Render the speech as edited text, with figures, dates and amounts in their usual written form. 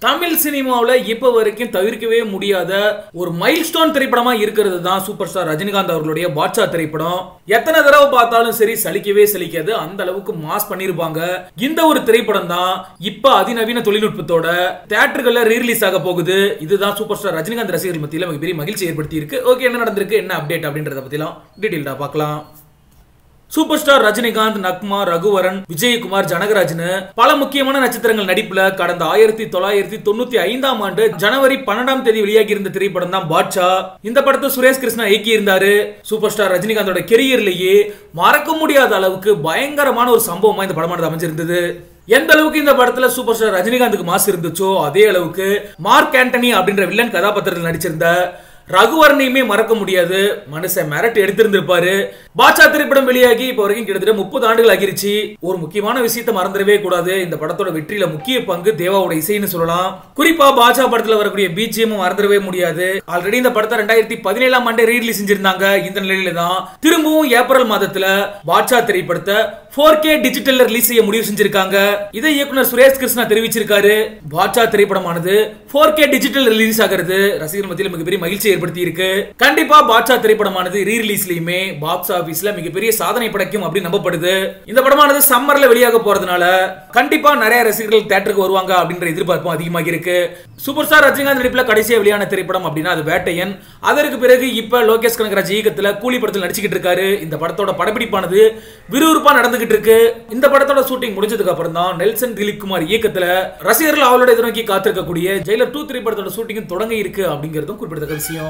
தமிழ் சினிமாவுல இப்ப வரைக்கும் தவிர்க்கவே முடியாத ஒரு மைல்ஸ்டோன் திரைப்படமா இருக்கிறது தான் சூப்பர் ஸ்டார் ரஜினிகாந்த் அவர்களுடைய பாட்ஷா திரைப்படம். எத்தனை தடவை பார்த்தாலும் சரி சலிக்கவே சலிக்காது, அந்த அளவுக்கு மாஸ் பண்ணிருப்பாங்க. இந்த ஒரு திரைப்படம் தான் இப்ப அதிநவீன தொழில்நுட்பத்தோட தியேட்டர்கள்ல ரீரிலீஸ் ஆக போகுது. இதுதான் சூப்பர் ஸ்டார் ரஜினிகாந்த் ரசிகர்கள் மத்தியில மிகப்பெரிய மகிழ்ச்சி ஏற்படுத்தி இருக்கு. ஓகே, என்ன நடந்திருக்கு, என்ன அப்டேட் அப்படின்றத பத்திலாம் டீடைல்டா பார்க்கலாம். சூப்பர் ஸ்டார் ரஜினிகாந்த், நக்மா, ரகுவரன், விஜயகுமார், ஜனகராஜ்னு பல முக்கியமான நட்சத்திரங்கள் நடிப்புல கடந்த 1995ஆம் ஆண்டு ஜனவரி 12ஆம் தேதி வெளியாகி இருந்த திரைப்படம் தான் பாட்ஷா. இந்த படத்தை சுரேஷ் கிருஷ்ணா இயக்கி இருந்தாரு. சூப்பர் ஸ்டார் ரஜினிகாந்தோட கெரியர்லயே மறக்க முடியாத அளவுக்கு பயங்கரமான ஒரு சம்பவமா இந்த படமானது அமைஞ்சிருந்தது. எந்த அளவுக்கு இந்த படத்துல சூப்பர் ஸ்டார் ரஜினிகாந்துக்கு மாசு இருந்துச்சோ அதே அளவுக்கு மார்க் ஆண்டனி அப்படின்ற வில்லன் கதாபாத்திரத்தில் நடிச்சிருந்த ரகுவரனையுமே மறக்க முடியாது. மனுஷன் மிரட்டி எடுத்திருந்திருப்பாரு. பாட்ஷா திரைப்படம் வெளியாகி இப்ப வரைக்கும் கிட்டத்தட்ட 30 ஆண்டுகள் ஆகிருச்சு. ஒரு முக்கியமான விஷயத்தை மறந்துடவே கூடாது. இந்த படத்தோட வெற்றியில முக்கிய பங்கு தேவாவோட இசைன்னு சொல்லலாம். குறிப்பா பாட்ஷா படத்துல வரக்கூடிய பிஜிஎம் மறந்துடவே முடியாது. ஆல்ரெடி இந்த படத்தை 2017ஆம் ஆண்டு ரீரிலீஸ் செஞ்சிருந்தாங்க. இந்த நிலையில தான் திரும்பவும் ஏப்ரல் மாதத்துல பாட்ஷா திரைப்படத்தை 4K டிஜிட்டல்ல ரிலீஸ் செய்ய முடிவு செஞ்சிருக்காங்க. இதை இயக்குனர் சுரேஷ் கிருஷ்ணா தெரிவிச்சிருக்காரு. பாட்ஷா திரைப்படமானது 4K டிஜிட்டல் ரிலீஸ் ஆகிறது ரசிகர் மத்தியில் மிகப்பெரிய மகிழ்ச்சி ஏற்படுத்தி இருக்கு. கண்டிப்பா பாட்ஷா திரைப்படமானது ரீரிலீஸ்லயுமே பாக்ஸ் ஆபீஸ்ல மிகப்பெரிய சாதனை படைக்கும் அப்படின்னு நம்பப்படுது. இந்த படமானது சம்மர்ல வெளியாக போறதுனால கண்டிப்பா நிறைய ரசிகர்கள் தியேட்டருக்கு வருவாங்க அப்படின்ற எதிர்பார்ப்பும் அதிகமாக இருக்கு. சூப்பர் ஸ்டார் ரஜினிகாந்த் நடிப்புல கடைசியா வெளியான திரைப்படம் அப்படின்னா அது வேட்டையன். அதற்கு பிறகு இப்ப லோகேஷ் கனகராஜ் இயக்கத்துல கூலி படத்தில் நடிச்சுக்கிட்டு இருக்காரு. இந்த படத்தோட படப்பிடிப்பானது விறுவிறுப்பா நடந்துகிட்டு இருக்கு. இந்த படத்தோட ஷூட்டிங் முடிஞ்சதுக்கு அப்புறம் தான் நெல்சன் திலீப் குமார் இயக்கத்துல ரசிகர்கள் அவளோட எதிர்நோக்கி காத்திருக்கக்கூடிய ஜெயிலர் 2 திரைப்படத்தோட ஷூட்டிங் தொடங்க இருக்கு அப்படிங்கிறதும் குறிப்பிடத்தக்க விஷயம்.